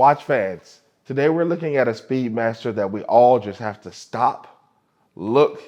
Watch fans, today we're looking at a Speedmaster that we all just have to stop, look,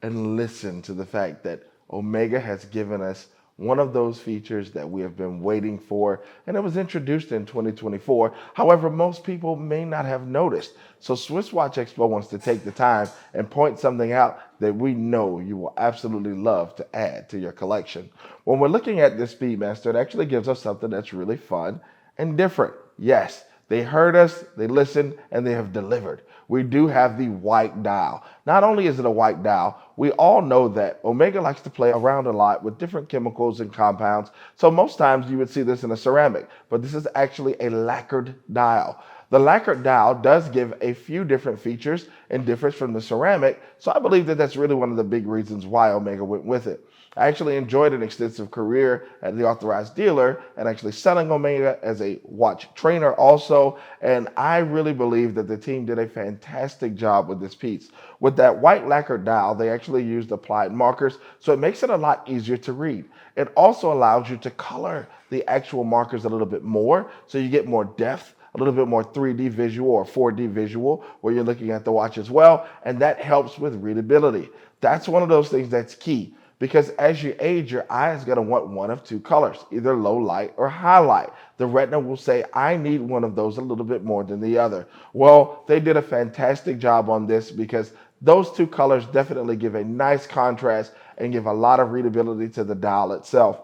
and listen to the fact that Omega has given us one of those features that we have been waiting for, and it was introduced in 2024. However, most people may not have noticed. So SwissWatchExpo wants to take the time and point something out that we know you will absolutely love to add to your collection. When we're looking at this Speedmaster, it actually gives us something that's really fun and different. Yes, they heard us, they listened, and they have delivered. We do have the white dial. Not only is it a white dial, we all know that Omega likes to play around a lot with different chemicals and compounds. So most times you would see this in a ceramic, but this is actually a lacquered dial. The lacquered dial does give a few different features and differs from the ceramic, so I believe that that's really one of the big reasons why Omega went with it. I actually enjoyed an extensive career at the authorized dealer and actually selling Omega as a watch trainer also, and I really believe that the team did a fantastic job with this piece. With that white lacquer dial, they actually used applied markers, so it makes it a lot easier to read. It also allows you to color the actual markers a little bit more, so you get more depth, a little bit more 3D visual or 4D visual where you're looking at the watch as well, and that helps with readability. That's one of those things that's key, because as you age, your eye is going to want one of two colors, either low light or high light. The retina will say, I need one of those a little bit more than the other. Well, they did a fantastic job on this because those two colors definitely give a nice contrast and give a lot of readability to the dial itself.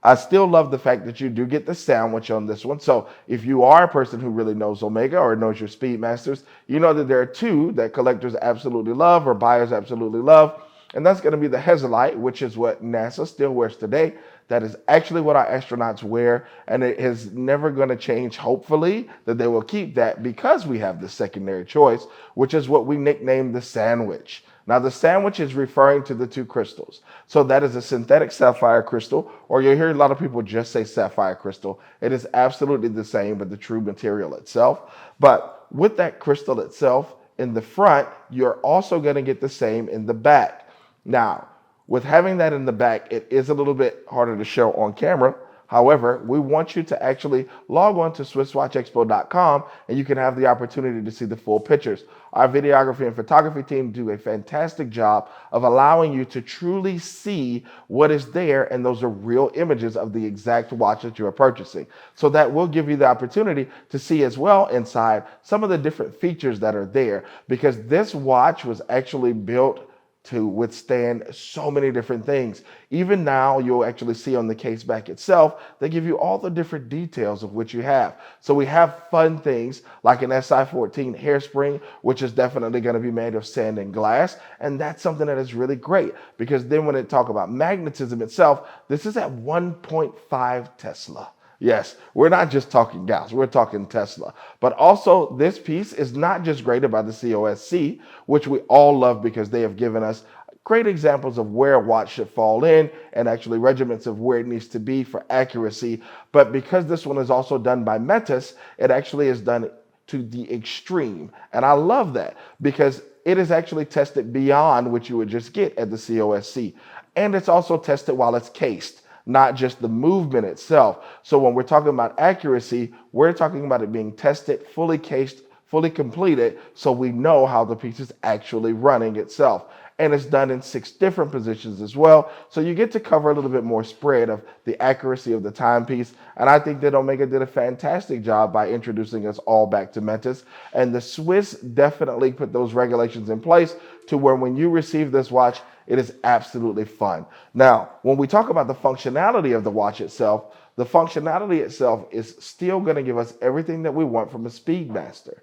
I still love the fact that you do get the sandwich on this one. So if you are a person who really knows Omega or knows your Speedmasters, you know that there are two that collectors absolutely love or buyers absolutely love. And that's going to be the Hezolite, which is what NASA still wears today. That is actually what our astronauts wear, and it is never going to change, hopefully, that they will keep that because we have the secondary choice, which is what we nicknamed the sandwich. Now, the sandwich is referring to the two crystals. So that is a synthetic sapphire crystal, or you'll hear a lot of people just say sapphire crystal. It is absolutely the same, but the true material itself. But with that crystal itself in the front, you're also going to get the same in the back. Now, with having that in the back, it is a little bit harder to show on camera. However, we want you to actually log on to SwissWatchExpo.com and you can have the opportunity to see the full pictures. Our videography and photography team do a fantastic job of allowing you to truly see what is there, and those are real images of the exact watch that you are purchasing. So that will give you the opportunity to see as well inside some of the different features that are there, because this watch was actually built to withstand so many different things. Even now, you'll actually see on the case back itself, they give you all the different details of what you have. So we have fun things like an SI14 hairspring, which is definitely going to be made of sand and glass. And that's something that is really great, because then when they talk about magnetism itself, this is at 1.5 Tesla. Yes, we're not just talking Gauss, we're talking Tesla. But also, this piece is not just graded by the COSC, which we all love because they have given us great examples of where a watch should fall in and actually regiments of where it needs to be for accuracy. But because this one is also done by Metis, it actually is done to the extreme. And I love that because it is actually tested beyond what you would just get at the COSC. And it's also tested while it's cased, not just the movement itself. So when we're talking about accuracy, we're talking about it being tested, fully cased, fully completed, so we know how the piece is actually running itself. And it's done in 6 different positions as well. So you get to cover a little bit more spread of the accuracy of the timepiece. And I think that Omega did a fantastic job by introducing us all back to Metis. And the Swiss definitely put those regulations in place to where when you receive this watch, it is absolutely fun. Now, when we talk about the functionality of the watch itself, the functionality itself is still going to give us everything that we want from a Speedmaster.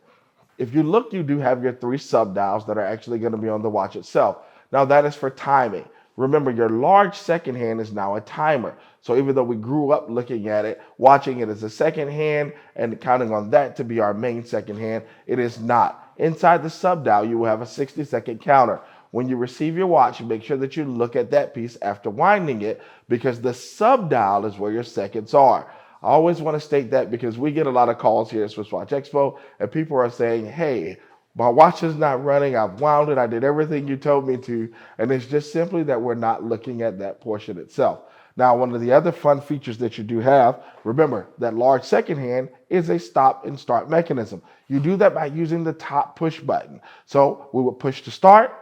If you look, you do have your 3 subdials that are actually going to be on the watch itself. Now, that is for timing. Remember, your large second hand is now a timer. So even though we grew up looking at it, watching it as a second hand and counting on that to be our main second hand, it is not. Inside the subdial, you will have a 60-second counter. When you receive your watch, make sure that you look at that piece after winding it, because the subdial is where your seconds are. I always want to state that because we get a lot of calls here at Swiss Watch Expo and people are saying, hey, my watch is not running, I've wound it, I did everything you told me to, and it's just simply that we're not looking at that portion itself. Now, one of the other fun features that you do have, remember that large second hand is a stop and start mechanism. You do that by using the top push button. So we would push to start,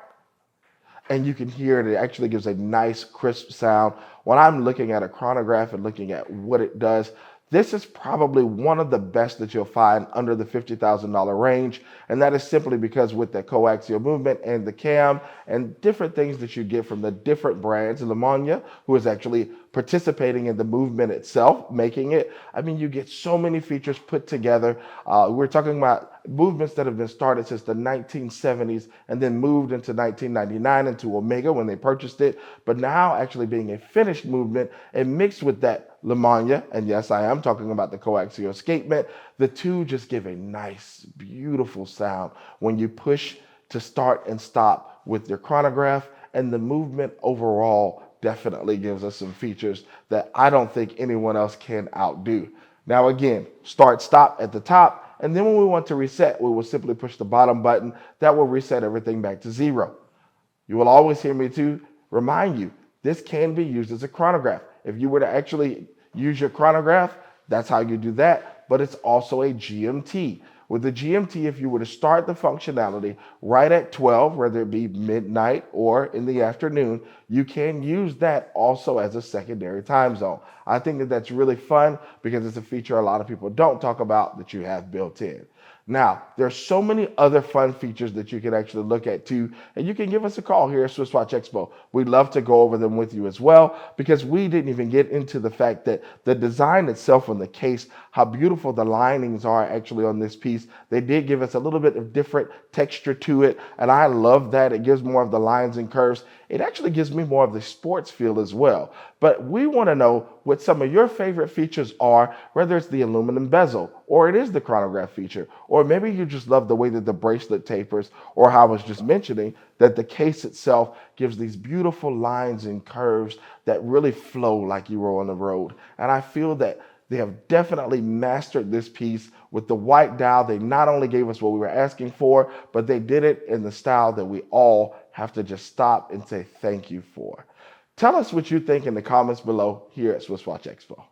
and you can hear it. It actually gives a nice crisp sound. When I'm looking at a chronograph and looking at what it does, this is probably one of the best that you'll find under the $50,000 range. And that is simply because with the coaxial movement and the cam and different things that you get from the different brands, Luminescent, who is actually participating in the movement itself, making it. I mean, you get so many features put together. We're talking about movements that have been started since the 1970s and then moved into 1999 into Omega when they purchased it, but now actually being a finished movement and mixed with that Luminescent, and yes, I am talking about the coaxial escapement. The two just give a nice, beautiful sound when you push to start and stop with your chronograph, and the movement overall definitely gives us some features that I don't think anyone else can outdo. Now again, start, stop at the top, and then when we want to reset, we will simply push the bottom button. That will reset everything back to 0. You will always hear me to remind you, this can be used as a chronograph. If you were to actually use your chronograph, that's how you do that, but it's also a GMT. With the GMT, if you were to start the functionality right at 12, whether it be midnight or in the afternoon, you can use that also as a secondary time zone. I think that that's really fun because it's a feature a lot of people don't talk about that you have built in. Now, there's so many other fun features that you can actually look at too, and you can give us a call here at SwissWatchExpo. We'd love to go over them with you as well, because we didn't even get into the fact that the design itself on the case, how beautiful the linings are actually on this piece. They did give us a little bit of different texture to it, and I love that. It gives more of the lines and curves. It actually gives me more of the sports feel as well. But we want to know what some of your favorite features are, whether it's the aluminum bezel, or it is the chronograph feature, or maybe you just love the way that the bracelet tapers, or how I was just mentioning that the case itself gives these beautiful lines and curves that really flow like you were on the road. And I feel that they have definitely mastered this piece with the white dial. They not only gave us what we were asking for, but they did it in the style that we all have to just stop and say thank you for. Tell us what you think in the comments below here at SwissWatch Expo.